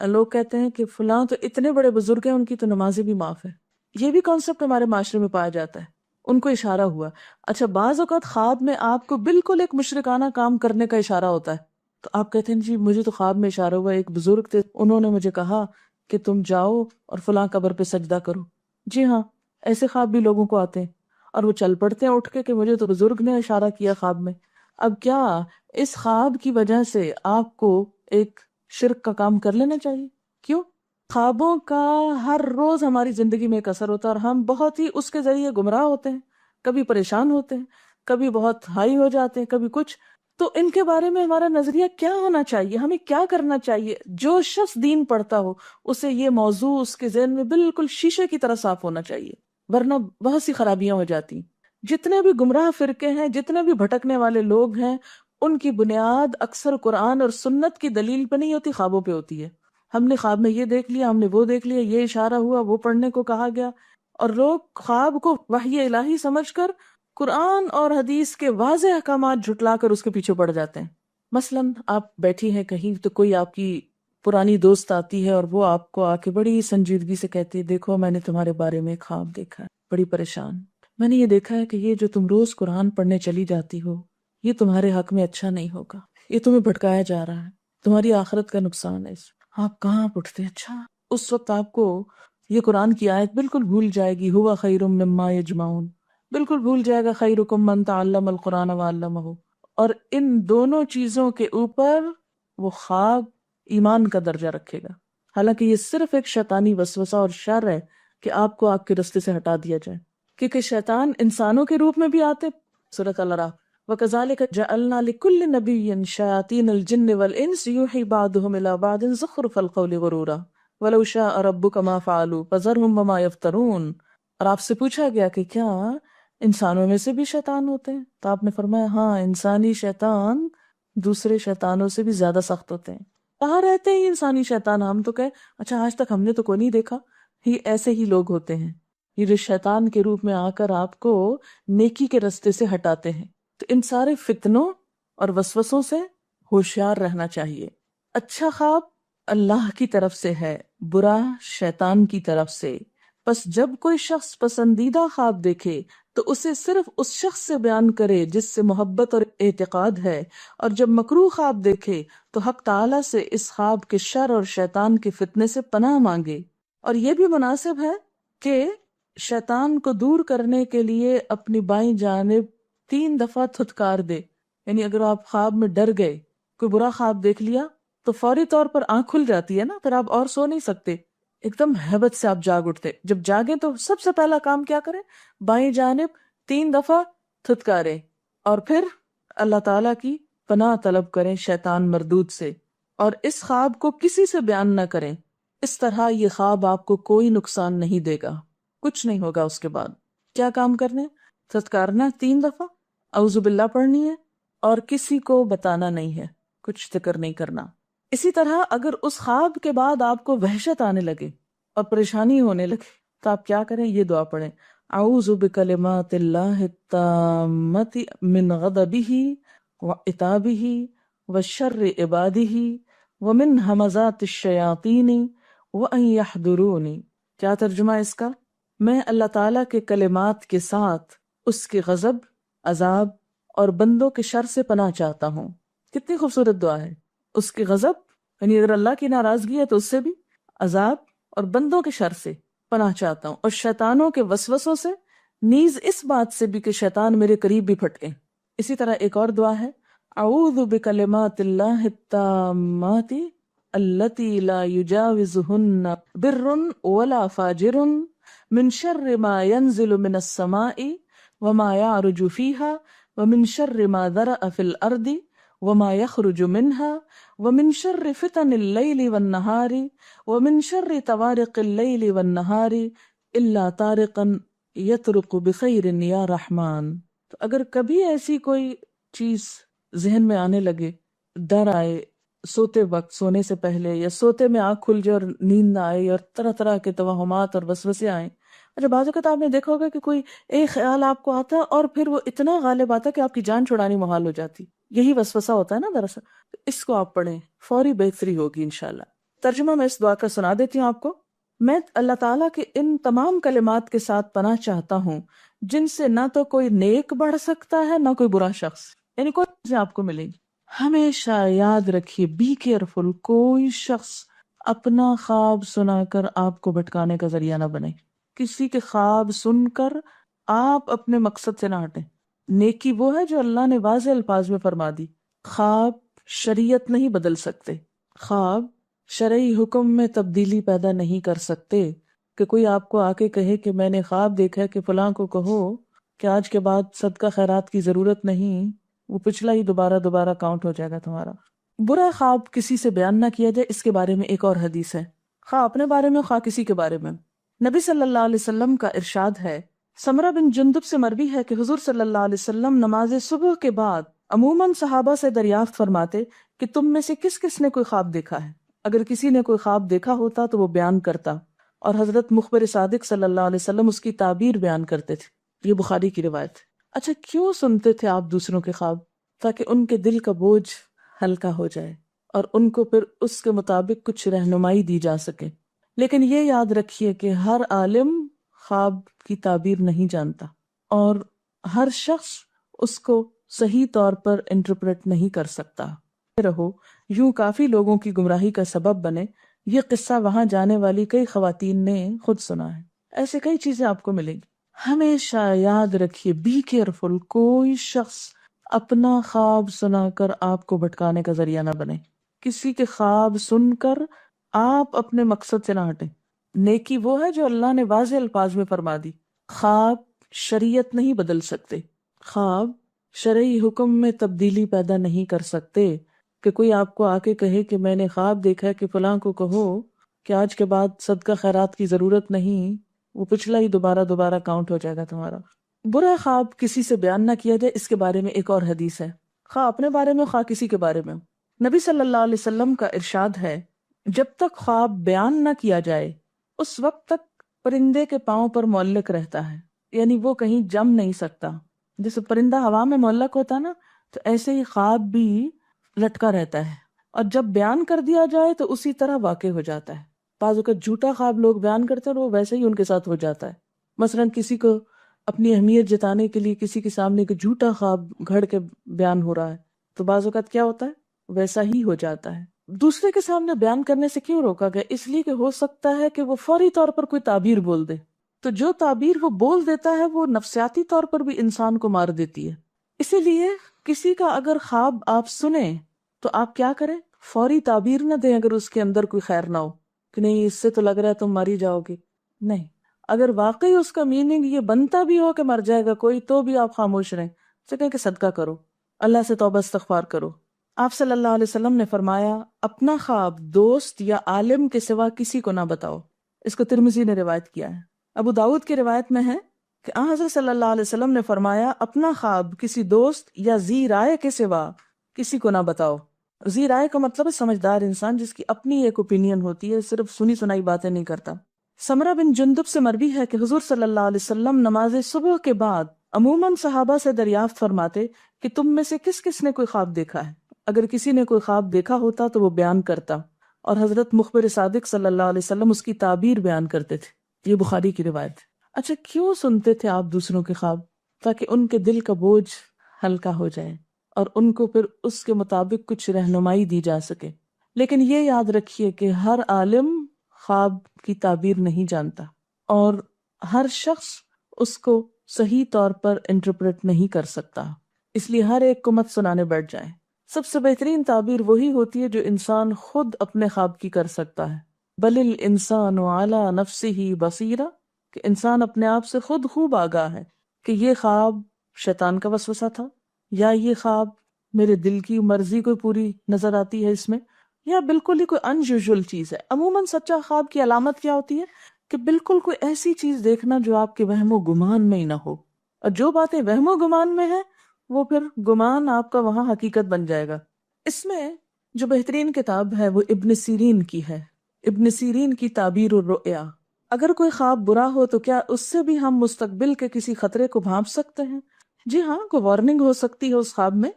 لوگ کہتے ہیں کہ فلاں تو اتنے بڑے بزرگ ہیں، ان کی تو نمازیں بھی معاف ہے. یہ بھی کانسیپٹ ہمارے معاشرے میں پایا جاتا ہے. ان کو اشارہ ہوا. اچھا بعض اوقات خواب میں آپ کو بالکل ایک مشرکانہ کام کرنے کا اشارہ ہوتا ہے تو آپ کہتے ہیں جی مجھے تو خواب میں اشارہ ہوا، ایک بزرگ تھے انہوں نے مجھے کہا کہ تم جاؤ اور فلاں قبر پہ سجدہ کرو. جی ہاں، ایسے خواب بھی لوگوں کو آتے ہیں اور وہ چل پڑتے ہیں اٹھ کے کہ مجھے تو بزرگ نے اشارہ کیا خواب میں. اب کیا اس خواب کی وجہ سے آپ کو ایک شرک کا کام کر لینا چاہیے؟ کیوں؟ خوابوں کا ہر روز ہماری زندگی میں ایک اثر ہوتا ہے، اور ہم بہت ہی اس کے ذریعے گمراہ ہوتے ہیں، کبھی پریشان ہوتے ہیں، کبھی بہت ہائی ہو جاتے ہیں، کبھی کچھ. تو ان کے بارے میں ہمارا نظریہ کیا ہونا چاہیے، ہمیں کیا کرنا چاہیے؟ جو شخص دین پڑھتا ہو اسے یہ موضوع اس کے ذہن میں بالکل شیشے کی طرح صاف ہونا چاہیے، ورنہ بہت سی خرابیاں ہو جاتی. جتنے بھی گمراہ فرقے ہیں، جتنے بھی بھٹکنے والے لوگ ہیں، ان کی بنیاد اکثر قرآن اور سنت کی دلیل پہ نہیں ہوتی، خوابوں پہ ہوتی ہے. ہم نے خواب میں یہ دیکھ لیا، ہم نے وہ دیکھ لیا، یہ اشارہ ہوا، وہ پڑھنے کو کہا گیا، اور لوگ خواب کو وحی الہی سمجھ کر قرآن اور حدیث کے واضح احکامات جھٹلا کر اس کے پیچھے پڑ جاتے ہیں. مثلاً آپ بیٹھی ہیں کہیں، تو کوئی آپ کی پرانی دوست آتی ہے اور وہ آپ کو آ کے بڑی سنجیدگی سے کہتی ہے، دیکھو میں نے تمہارے بارے میں خواب دیکھا ہے، بڑی پریشان، میں نے یہ دیکھا ہے کہ یہ جو تم روز قرآن پڑھنے چلی جاتی ہو، یہ تمہارے حق میں اچھا نہیں ہوگا، یہ تمہیں بھٹکایا جا رہا ہے، تمہاری آخرت کا نقصان ہے. آپ کہاں اٹھتے؟ اچھا، اس وقت آپ کو یہ قرآن کی آیت بالکل بھول جائے گی، ہوا خیر مما یجمعون، بالکل بھول جائے گا، خیرکم من تعلم القرآن وعلمہ. اور ان دونوں چیزوں کے اوپر وہ خواب ایمان کا درجہ رکھے گا، حالانکہ یہ صرف ایک شیطانی وسوسہ اور شر ہے کہ آپ کو آپ کے رستے سے ہٹا دیا جائے، کیونکہ شیطان انسانوں کے روپ میں بھی آتے. سورۃ الأعراف وَكَذَلِكَ جَعَلْنَا لِكُلِّ نَبِيٍّ شَيَاطِينَ الْجِنِّ وَالْإِنسِ يُوحِي بَعْضُهُمْ إِلَى بَعْضٍ زُخْرُفَ الْقَوْلِ غُرُورًا وَلَوْ شَاءَ رَبُّكَ مَا فَعَلُوا فَذَرْهُمْ وَمَا يَفْتَرُونَ. اور آپ سے پوچھا گیا کہ کیا انسانوں میں سے بھی شیطان ہوتے ہیں؟ تو آپ نے فرمایا ہاں، انسانی شیطان دوسرے شیطانوں سے بھی زیادہ سخت ہوتے ہیں. کہاں رہتے ہیں یہ انسانی شیطان؟ ہم تو کہے اچھا آج تک ہم نے تو کوئی نہیں دیکھا. یہ ایسے ہی لوگ ہوتے ہیں، یہ جو شیطان کے روپ میں آ کر آپ کو نیکی کے رستے سے ہٹاتے ہیں. تو ان سارے فتنوں اور وسوسوں سے ہوشیار رہنا چاہیے. اچھا خواب اللہ کی طرف سے ہے، برا شیطان کی طرف سے. پس جب کوئی شخص پسندیدہ خواب دیکھے تو اسے صرف اس شخص سے بیان کرے جس سے محبت اور اعتقاد ہے، اور جب مکروہ خواب دیکھے تو حق تعالیٰ سے اس خواب کے شر اور شیطان کے فتنے سے پناہ مانگے. اور یہ بھی مناسب ہے کہ شیطان کو دور کرنے کے لیے اپنی بائیں جانب 3 دفعہ تھتکار دے. یعنی اگر آپ خواب میں ڈر گئے، کوئی برا خواب دیکھ لیا، تو فوری طور پر آنکھ کھل جاتی ہے نا، پھر آپ اور سو نہیں سکتے، ایک دم ہیبت سے آپ جاگ اٹھتے. جب جاگیں تو سب سے پہلا کام کیا کریں؟ بائیں جانب 3 دفعہ تھتکاریں، اور پھر اللہ تعالیٰ کی پناہ طلب کریں شیطان مردود سے، اور اس خواب کو کسی سے بیان نہ کریں. اس طرح یہ خواب آپ کو کوئی نقصان نہیں دے گا، کچھ نہیں ہوگا. اس کے بعد کیا کام کرنے؟ تھتکارنا 3 دفعہ، اعوذ باللہ پڑھنی ہے، اور کسی کو بتانا نہیں ہے، کچھ ذکر نہیں کرنا. اسی طرح اگر اس خواب کے بعد آپ کو وحشت آنے لگے اور پریشانی ہونے لگے تو آپ کیا کریں؟ یہ دعا پڑھیں، اعوذ بکلمات اللہ التامۃ من غضبہ وعتابہ وشر عبادہ ومن ہمزات الشیاطین وان یحضرون. کیا ترجمہ ہے اس کا؟ میں اللہ تعالیٰ کے کلمات کے ساتھ اس کے غضب، عذاب اور بندوں کے شر سے پناہ چاہتا ہوں. کتنی خوبصورت دعا ہے. اس کے غضب یعنی اگر اللہ کی ناراضگی ہے تو اس سے بھی، عذاب اور بندوں کے شر سے پناہ چاہتا ہوں، اور شیطانوں کے وسوسوں سے، نیز اس بات سے بھی کہ شیطان میرے قریب بھی پھٹکے. اسی طرح ایک اور دعا ہے، اعوذ بکلمات اللہ التامات التی لا یجاوزہن بر ولا فاجر من شر ما ينزل من السماء وما يعرج فيها ومن شر ما ذرأ في الأرض وما يخرج منها ومن شر فتن الليل والنهار ومن شر طوارق الليل والنهار إلا طارقا يطرق بخير يا رحمن. تو اگر کبھی ایسی کوئی چیز ذہن میں آنے لگے، ڈر آئے سوتے وقت، سونے سے پہلے، یا سوتے میں آنکھ کھل جائے اور نیند نہ آئے اور طرح طرح کے توہمات اور وسوسے آئیں. اچھا بعض اوقات آپ نے دیکھا ہوگا کہ کوئی ایک خیال آپ کو آتا ہے اور پھر وہ اتنا غالب آتا ہے کہ آپ کی جان چھڑانی محال ہو جاتی. یہی وسوسہ ہوتا ہے نا دراصل. اس کو آپ پڑھیں، فوری بہتری ہوگی انشاءاللہ. ترجمہ میں اس دعا کا سنا دیتی ہوں آپ کو. میں اللہ تعالیٰ کے ان تمام کلمات کے ساتھ پناہ چاہتا ہوں جن سے نہ تو کوئی نیک بڑھ سکتا ہے نہ کوئی برا شخص، یعنی کوئی چیزیں آپ کو ملیں گی. ہمیشہ یاد رکھیے، بی کیئرفل، کوئی شخص اپنا خواب سنا کر آپ کو بھٹکانے کا ذریعہ نہ بنے. کسی کے خواب سن کر آپ اپنے مقصد سے نہ ہٹیں. نیکی وہ ہے جو اللہ نے واضح الفاظ میں فرما دی. خواب شریعت نہیں بدل سکتے، خواب شرعی حکم میں تبدیلی پیدا نہیں کر سکتے کہ کوئی آپ کو آ کے کہے کہ میں نے خواب دیکھا ہے کہ فلاں کو کہو کہ آج کے بعد صدقہ خیرات کی ضرورت نہیں، وہ پچھلا ہی دوبارہ کاؤنٹ ہو جائے گا تمہارا۔ برا خواب کسی سے بیان نہ کیا جائے، اس کے بارے میں ایک اور حدیث ہے، خواہ اپنے بارے میں خواہ کسی کے بارے میں۔ نبی صلی اللہ علیہ وسلم کا ارشاد ہے، سمرہ بن جندب سے مروی ہے کہ حضور صلی اللہ علیہ وسلم نماز صبح کے بعد عموماً صحابہ سے دریافت فرماتے کہ تم میں سے کس کس نے کوئی خواب دیکھا ہے۔ اگر کسی نے کوئی خواب دیکھا ہوتا تو وہ بیان کرتا، اور حضرت مخبر صادق صلی اللہ علیہ وسلم اس کی تعبیر بیان کرتے تھے۔ یہ بخاری کی روایت ہے۔ اچھا، کیوں سنتے تھے آپ دوسروں کے خواب؟ تاکہ ان کے دل کا بوجھ ہلکا ہو جائے اور ان کو پھر اس کے مطابق کچھ رہنمائی دی جا سکے۔ لیکن یہ یاد رکھیے کہ ہر عالم خواب کی تعبیر نہیں جانتا، اور ہر شخص اس کو صحیح طور پر انٹرپریٹ نہیں کر سکتا۔ رہو یوں کافی لوگوں کی گمراہی کا سبب بنے۔ یہ قصہ وہاں جانے والی کئی خواتین نے خود سنا ہے۔ ایسے کئی چیزیں آپ کو ملیں گی۔ ہمیشہ یاد رکھیے، بی کیئرفل، کوئی شخص اپنا خواب سنا کر آپ کو بھٹکانے کا ذریعہ نہ بنے۔ کسی کے خواب سن کر آپ اپنے مقصد سے نہ ہٹیں۔ نیکی وہ ہے جو اللہ نے واضح الفاظ میں فرما دی۔ خواب شریعت نہیں بدل سکتے، خواب شرعی حکم میں تبدیلی پیدا نہیں کر سکتے کہ کوئی آپ کو آ کے کہے کہ میں نے خواب دیکھا ہے کہ فلاں کو کہو کہ آج کے بعد صدقہ خیرات کی ضرورت نہیں، وہ پچھلا ہی دوبارہ کاؤنٹ ہو جائے گا تمہارا۔ برا خواب کسی سے بیان نہ کیا جائے، اس کے بارے میں ایک اور حدیث ہے، خواہ اپنے بارے میں خواہ کسی کے بارے میں۔ نبی صلی اللہ علیہ وسلم کا ارشاد ہے، جب تک خواب بیان نہ کیا جائے اس وقت تک پرندے کے پاؤں پر معلق رہتا ہے، یعنی وہ کہیں جم نہیں سکتا۔ جیسے پرندہ ہوا میں معلق ہوتا نا، تو ایسے ہی خواب بھی لٹکا رہتا ہے، اور جب بیان کر دیا جائے تو اسی طرح واقع ہو جاتا ہے۔ بعض اوقات جھوٹا خواب لوگ بیان کرتے ہیں اور وہ ویسے ہی ان کے ساتھ ہو جاتا ہے۔ مثلا کسی کو اپنی اہمیت جتانے کے لیے کسی کے سامنے ایک جھوٹا خواب گھڑ کے بیان ہو رہا ہے، تو بعض اوقات کیا ہوتا ہے، ویسا ہی ہو جاتا ہے۔ دوسرے کے سامنے بیان کرنے سے کیوں روکا گیا؟ اس لیے کہ ہو سکتا ہے کہ وہ فوری طور پر کوئی تعبیر بول دے، تو جو تعبیر وہ بول دیتا ہے وہ نفسیاتی طور پر بھی انسان کو مار دیتی ہے۔ اسی لیے کسی کا اگر خواب آپ سنیں تو آپ کیا کریں؟ فوری تعبیر نہ دیں اگر اس کے اندر کوئی خیر نہ ہو، کہ نہیں اس سے تو لگ رہا ہے تم ماری جاؤ گے۔ نہیں، اگر واقعی اس کا میننگ یہ بنتا بھی ہو کہ مر جائے گا کوئی، تو بھی آپ خاموش رہیں، اسے کہیں کہ صدقہ کرو، اللہ سے توبہ استغفار کرو۔ آپ صلی اللہ علیہ وسلم نے فرمایا، اپنا خواب دوست یا عالم کے سوا کسی کو نہ بتاؤ۔ اس کو ترمذی نے روایت کیا ہے۔ ابو داؤد کی روایت میں ہے کہ حضرت صلی اللہ علیہ وسلم نے فرمایا، اپنا خواب کسی دوست یا ذی رائے کے سوا کسی کو نہ بتاؤ۔ ذی رائے کا مطلب ہے سمجھدار انسان، جس کی اپنی ایک اوپینین ہوتی ہے، صرف سنی سنائی باتیں نہیں کرتا۔ سمرہ بن جندب سے مروی ہے کہ حضور صلی اللہ علیہ وسلم نماز صبح کے بعد عموماً صحابہ سے دریافت فرماتے کہ تم میں سے کس کس نے کوئی خواب دیکھا ہے۔ اگر کسی نے کوئی خواب دیکھا ہوتا تو وہ بیان کرتا، اور حضرت مخبر صادق صلی اللہ علیہ وسلم اس کی تعبیر بیان کرتے تھے۔ یہ بخاری کی روایت ہے۔ اچھا، کیوں سنتے تھے آپ دوسروں کے خواب؟ تاکہ ان کے دل کا بوجھ ہلکا ہو جائے اور ان کو پھر اس کے مطابق کچھ رہنمائی دی جا سکے۔ لیکن یہ یاد رکھیے کہ ہر عالم خواب کی تعبیر نہیں جانتا، اور ہر شخص اس کو صحیح طور پر انٹرپریٹ نہیں کر سکتا، اس لیے ہر ایک کو مت سنانے بیٹھ جائیں۔ سب سے بہترین تعبیر وہی ہوتی ہے جو انسان خود اپنے خواب کی کر سکتا ہے۔ بل الانسان علی نفسہ بصیرہ، کہ انسان اپنے آپ سے خود خوب آگاہ ہے کہ یہ خواب شیطان کا وسوسہ تھا، یا یہ خواب میرے دل کی مرضی کو پوری نظر آتی ہے اس میں، یا بالکل ہی کوئی انیوژل چیز ہے۔ عموماً سچا خواب کی علامت کیا ہوتی ہے کہ بالکل کوئی ایسی چیز دیکھنا جو آپ کے وہم و گمان میں ہی نہ ہو، اور جو باتیں وہم و گمان میں ہیں وہ پھر گمان آپ کا وہاں حقیقت بن جائے گا۔ اس میں جو بہترین کتاب ہے وہ ابن سیرین کی ہے، ابن سیرین کی تعبیر الرؤیا۔ اگر کوئی خواب برا ہو تو کیا اس سے بھی ہم مستقبل کے کسی خطرے کو بھانپ سکتے ہیں؟ جی ہاں، کوئی وارننگ ہو سکتی ہے اس خواب میں،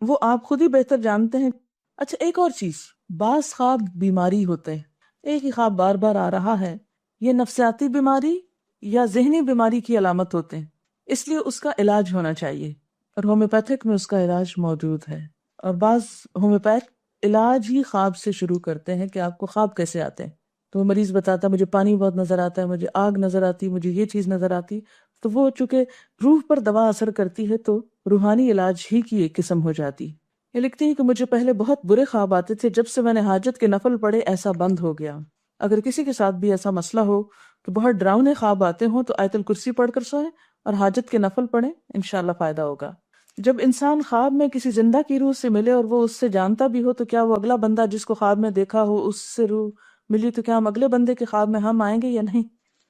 وہ آپ خود ہی بہتر جانتے ہیں۔ اچھا، ایک اور چیز، بعض خواب بیماری ہوتے ہیں۔ ایک ہی خواب بار بار آ رہا ہے، یہ نفسیاتی بیماری یا ذہنی بیماری کی علامت ہوتے ہیں، اس لیے اس کا علاج ہونا چاہیے، اور ہومیوپیتھک میں اس کا علاج موجود ہے۔ اور بعض ہومیوپیتھ علاج ہی خواب سے شروع کرتے ہیں کہ آپ کو خواب کیسے آتے ہیں۔ تو وہ مریض بتاتا ہے مجھے پانی بہت نظر آتا ہے، مجھے آگ نظر آتی، مجھے یہ چیز نظر آتی، تو وہ چونکہ روح پر دوا اثر کرتی ہے تو روحانی علاج ہی کی ایک قسم ہو جاتی، یہ لکھتی ہیں کہ مجھے پہلے بہت برے خواب آتے تھے، جب سے میں نے حاجت کے نفل پڑھے ایسا بند ہو گیا۔ اگر کسی کے ساتھ بھی ایسا مسئلہ ہو کہ بہت ڈراؤنے خواب آتے ہوں تو آیت الکرسی پڑھ کر سوئیں اور حاجت کے نفل پڑھیں، انشاءاللہ فائدہ ہوگا۔ جب انسان خواب میں کسی زندہ کی روح سے ملے اور وہ اس سے جانتا بھی ہو تو کیا وہ اگلا بندہ جس کو خواب میں دیکھا ہو اس سے روح ملی تو کیا ہم اگلے بندے کے خواب میں ہم آئیں گے یا نہیں؟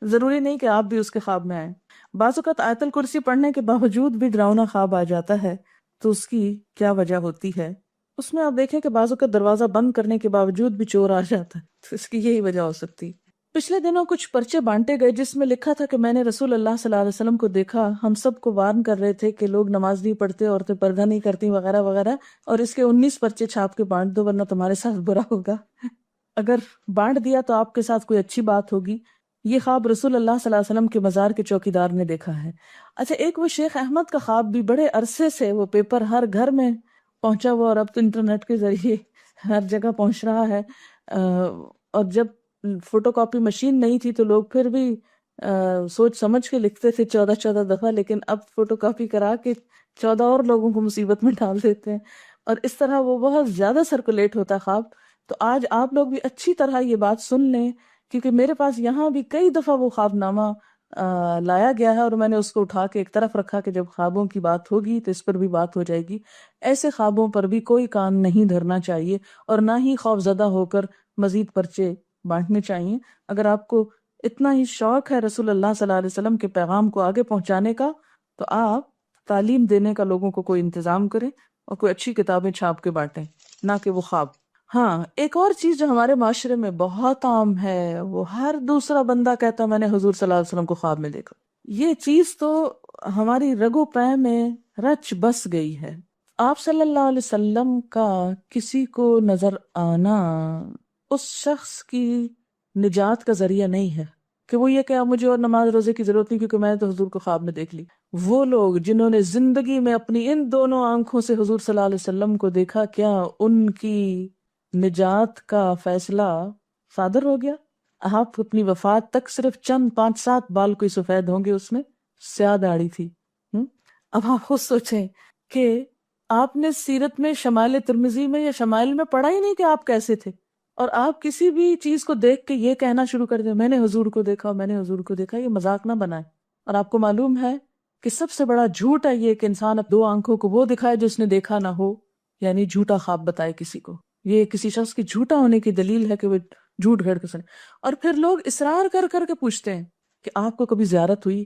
ضروری نہیں کہ آپ بھی اس کے خواب میں آئیں۔ بعض اوقات آیت الکرسی پڑھنے کے باوجود بھی ڈراؤنا خواب آ جاتا ہے تو اس کی کیا وجہ ہوتی ہے؟ اس میں آپ دیکھیں کہ بعض اوقات دروازہ بند کرنے کے باوجود بھی چور آ جاتا ہے، تو اس کی یہی وجہ ہو سکتی۔ پچھلے دنوں کچھ پرچے بانٹے گئے جس میں لکھا تھا کہ میں نے رسول اللہ صلی اللہ علیہ وسلم کو دیکھا، ہم سب کو وارن کر رہے تھے کہ لوگ نماز نہیں پڑھتے، عورتیں پردہ نہیں کرتی وغیرہ وغیرہ، اور اس کے 19 پرچے چھاپ کے بانٹ دو ورنہ تمہارے ساتھ برا ہوگا۔ اگر بانٹ دیا تو آپ کے ساتھ کوئی اچھی بات ہوگی۔ یہ خواب رسول اللہ صلی اللہ علیہ وسلم کے مزار کے چوکیدار نے دیکھا ہے۔ اچھا، ایک وہ شیخ احمد کا خواب بھی بڑے عرصے سے وہ پیپر ہر گھر میں پہنچا ہوا، اور اب تو انٹرنیٹ کے ذریعے ہر جگہ پہنچ رہا ہے، اور جب فوٹو کاپی مشین نہیں تھی تو لوگ پھر بھی سوچ سمجھ کے لکھتے تھے 14 دفعہ، لیکن اب فوٹو کاپی کرا کے 14 اور لوگوں کو مصیبت میں ڈال دیتے ہیں، اور اس طرح وہ بہت زیادہ سرکولیٹ ہوتا ہے خواب۔ تو آج آپ لوگ بھی اچھی طرح یہ بات سن لیں، کیونکہ میرے پاس یہاں بھی کئی دفعہ وہ خواب نامہ لایا گیا ہے، اور میں نے اس کو اٹھا کے ایک طرف رکھا کہ جب خوابوں کی بات ہوگی تو اس پر بھی بات ہو جائے گی۔ ایسے خوابوں پر بھی کوئی کان نہیں دھرنا چاہیے، اور نہ ہی خوف زدہ ہو کر مزید پرچے بانٹنے چاہیے۔ اگر آپ کو اتنا ہی شوق ہے رسول اللہ صلی اللہ علیہ وسلم کے پیغام کو آگے پہنچانے کا تو آپ تعلیم دینے کا لوگوں کو کوئی انتظام کریں اور کوئی اچھی کتابیں چھاپ کے بانٹیں، نہ کہ وہ خواب۔ ہاں، ایک اور چیز جو ہمارے معاشرے میں بہت عام ہے، وہ ہر دوسرا بندہ کہتا میں نے حضور صلی اللہ علیہ وسلم کو خواب میں دیکھا۔ یہ چیز تو ہماری رگو پے میں رچ بس گئی ہے۔ آپ صلی اللہ علیہ وسلم کا کسی کو نظر آنا اس شخص کی نجات کا ذریعہ نہیں ہے کہ وہ یہ کہ اب مجھے اور نماز روزے کی ضرورت نہیں کیونکہ میں نے تو حضور کو خواب میں دیکھ لی۔ وہ لوگ جنہوں نے زندگی میں اپنی ان دونوں آنکھوں سے حضور صلی اللہ علیہ وسلم کو دیکھا، کیا ان کی نجات کا فیصلہ صادر ہو گیا؟ آپ اپنی وفات تک صرف چند 5-7 بال کوئی سفید ہوں گے، اس میں سیاہ داڑھی تھی۔ اب آپ خود سوچیں کہ آپ نے سیرت میں شمائل ترمذی میں یا شمائل میں پڑھا ہی نہیں کہ آپ کیسے تھے، اور آپ کسی بھی چیز کو دیکھ کے یہ کہنا شروع کر دیں میں نے حضور کو دیکھا، میں نے حضور کو دیکھا۔ یہ مذاق نہ بنائیں۔ اور آپ کو معلوم ہے کہ سب سے بڑا جھوٹ ہے یہ کہ انسان اب 2 آنکھوں کو وہ دکھائے جو اس نے دیکھا نہ ہو، یعنی جھوٹا خواب بتائے کسی کو۔ یہ کسی شخص کی جھوٹا ہونے کی دلیل ہے کہ وہ جھوٹ گھڑ کے سنے۔ اور پھر لوگ اصرار کر کر کے پوچھتے ہیں کہ آپ کو کبھی زیارت ہوئی؟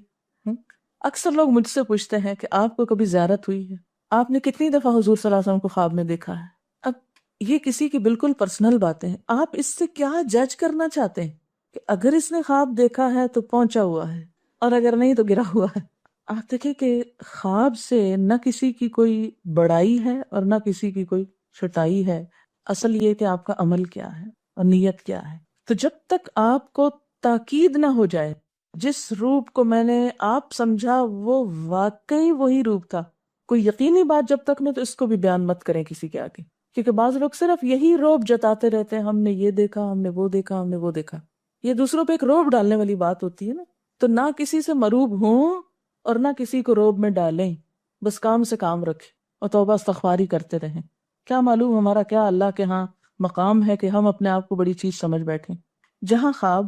اکثر لوگ مجھ سے پوچھتے ہیں کہ آپ کو کبھی زیارت ہوئی ہے؟ آپ نے کتنی دفعہ حضور صلی اللہ علیہ وسلم کو خواب میں دیکھا ہے؟ اب یہ کسی کی بالکل پرسنل باتیں ہیں، آپ اس سے کیا جج کرنا چاہتے ہیں کہ اگر اس نے خواب دیکھا ہے تو پہنچا ہوا ہے، اور اگر نہیں تو گرا ہوا ہے۔ آپ دیکھیں کہ خواب سے نہ کسی کی کوئی بڑائی ہے اور نہ کسی کی کوئی چھٹائی ہے، اصل یہ کہ آپ کا عمل کیا ہے اور نیت کیا ہے۔ تو جب تک آپ کو تاکید نہ ہو جائے جس روپ کو میں نے آپ سمجھا وہ واقعی وہی روپ تھا، کوئی یقینی بات جب تک نہ، تو اس کو بھی بیان مت کریں کسی کے آگے، کیونکہ بعض لوگ صرف یہی روب جتاتے رہتے ہیں، ہم نے یہ دیکھا، ہم نے وہ دیکھا، ہم نے وہ دیکھا۔ یہ دوسروں پہ ایک روب ڈالنے والی بات ہوتی ہے نا، تو نہ کسی سے مروب ہوں اور نہ کسی کو روب میں ڈالیں، بس کام سے کام رکھیں اور توبہ استغفاری کرتے رہیں۔ کیا معلوم ہمارا کیا اللہ کے ہاں مقام ہے کہ ہم اپنے آپ کو بڑی چیز سمجھ بیٹھیں۔ جہاں خواب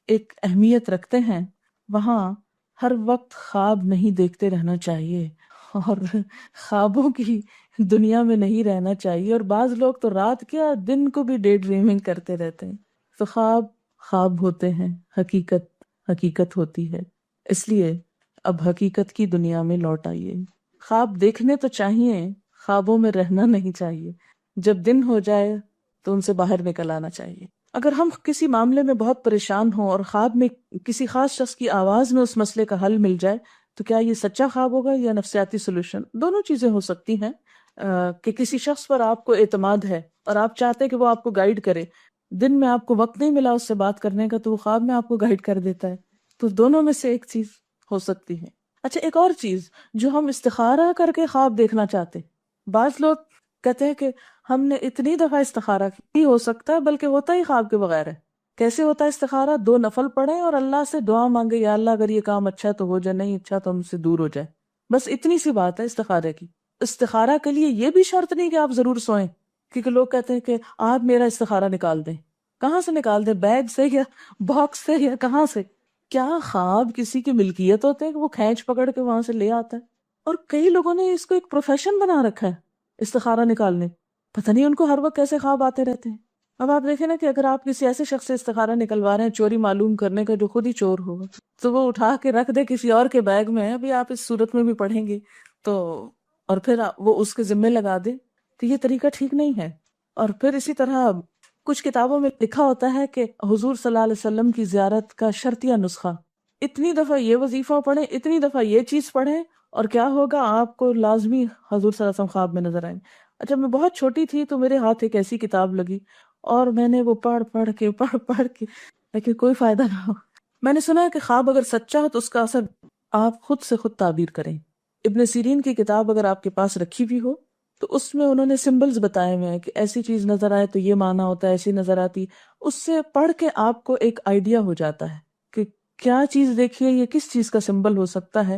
ایک اہمیت رکھتے ہیں وہاں ہر وقت خواب نہیں دیکھتے رہنا چاہیے، اور خوابوں کی دنیا میں نہیں رہنا چاہیے۔ اور بعض لوگ تو رات کیا دن کو بھی ڈے ڈریمنگ کرتے رہتے ہیں۔ تو خواب خواب ہوتے ہیں، حقیقت حقیقت ہوتی ہے۔ اس لیے اب حقیقت کی دنیا میں لوٹ آئیے۔ خواب دیکھنے تو چاہیے، خوابوں میں رہنا نہیں چاہیے۔ جب دن ہو جائے تو ان سے باہر نکل آنا چاہیے۔ اگر ہم کسی معاملے میں بہت پریشان ہوں اور خواب میں کسی خاص شخص کی آواز میں اس مسئلے کا حل مل جائے تو کیا یہ سچا خواب ہوگا یا نفسیاتی سولوشن؟ دونوں چیزیں ہو سکتی ہیں، کہ کسی شخص پر آپ کو اعتماد ہے اور آپ چاہتے ہیں کہ وہ آپ کو گائیڈ کرے، دن میں آپ کو وقت نہیں ملا اس سے بات کرنے کا تو وہ خواب میں آپ کو گائیڈ کر دیتا ہے۔ تو دونوں میں سے ایک چیز ہو سکتی ہے۔ اچھا، ایک اور چیز جو ہم استخارہ کر کے خواب دیکھنا چاہتے ہیں، بعض لوگ کہتے ہیں کہ ہم نے اتنی دفعہ استخارہ کی، ہو سکتا ہے بلکہ ہوتا ہی خواب کے بغیر ہے۔ کیسے ہوتا ہے استخارہ؟ 2 نفل پڑھیں اور اللہ سے دعا مانگے، یا اللہ اگر یہ کام اچھا ہے تو ہو جائے، نہیں اچھا تو ہم سے دور ہو جائے۔ بس اتنی سی بات ہے استخارے کی۔ استخارہ کے لیے یہ بھی شرط نہیں کہ آپ ضرور سوئیں، کیونکہ لوگ کہتے ہیں کہ آپ میرا استخارہ نکال دیں. کہاں سے نکال دیں؟ بیگ سے یا باکس سے یا کہاں سے؟ کیا خواب کسی کی ملکیت ہوتے ہیں کہ وہ کھینچ پکڑ کے وہاں سے لے آتا ہے؟ اور کئی لوگوں نے اس کو ایک پروفیشن بنا رکھا ہے استخارہ نکالنے. پتہ نہیں ان کو ہر وقت کیسے خواب آتے رہتے ہیں. اب آپ دیکھیں نا کہ اگر آپ کسی ایسے شخص سے استخارہ نکلوا رہے ہیں چوری معلوم کرنے کا جو خود ہی چور ہوگا، تو وہ اٹھا کے رکھ دے کسی اور کے بیگ میں. ابھی آپ اس صورت میں بھی پڑھیں گے تو، اور پھر وہ اس کے ذمے لگا دے، تو یہ طریقہ ٹھیک نہیں ہے. اور پھر اسی طرح کچھ کتابوں میں لکھا ہوتا ہے کہ حضور صلی اللہ علیہ وسلم کی زیارت کا شرطیہ نسخہ، اتنی دفعہ یہ وظیفہ پڑھیں، اتنی دفعہ یہ چیز پڑھیں، اور کیا ہوگا، آپ کو لازمی حضور صلی اللہ علیہ وسلم خواب میں نظر آئیں. اچھا، میں بہت چھوٹی تھی تو میرے ہاتھ ایک ایسی کتاب لگی اور میں نے وہ پڑھ کے لیکن کوئی فائدہ نہ ہو. میں نے سنا ہے کہ خواب اگر سچا ہے تو اس کا اثر آپ خود سے خود تعبیر کریں. ابن سیرین کی کتاب اگر آپ کے پاس رکھی بھی ہو تو اس میں انہوں نے سمبلز بتائے ہوئے ہیں کہ ایسی چیز نظر آئے تو یہ معنی ہوتا ہے، ایسی نظر آتی. اس سے پڑھ کے آپ کو ایک آئیڈیا ہو جاتا ہے کہ کیا چیز دیکھیے یہ کس چیز کا سمبل ہو سکتا ہے،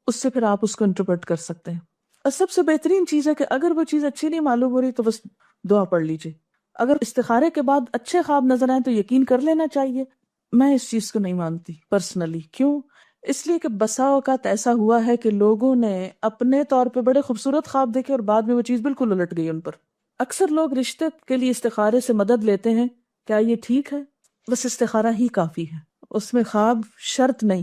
اس سے پھر آپ اس کو انٹرپریٹ کر سکتے ہیں. اور سب سے بہترین چیز ہے کہ اگر وہ چیز اچھی نہیں معلوم ہو رہی تو بس دعا پڑھ لیجیے. اگر استخارے کے بعد اچھے خواب نظر آئیں تو یقین کر لینا چاہیے. میں اس چیز کو نہیں مانتی پرسنلی. کیوں؟ اس لیے کہ بسا اوقات ایسا ہوا ہے کہ لوگوں نے اپنے طور پہ بڑے خوبصورت خواب دیکھے اور بعد میں وہ چیز بالکل الٹ گئی ان پر. اکثر لوگ رشتے کے لیے استخارے سے مدد لیتے ہیں. کیا یہ ٹھیک ہے؟ بس استخارہ ہی کافی ہے، اس میں خواب شرط نہیں.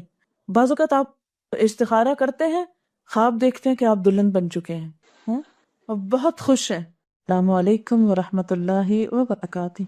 بعض اوقات آپ استخارہ کرتے ہیں، خواب دیکھتے ہیں کہ آپ دلہن بن چکے ہیں اور بہت خوش ہیں. السلام علیکم ورحمۃ اللہ وبرکاتہ.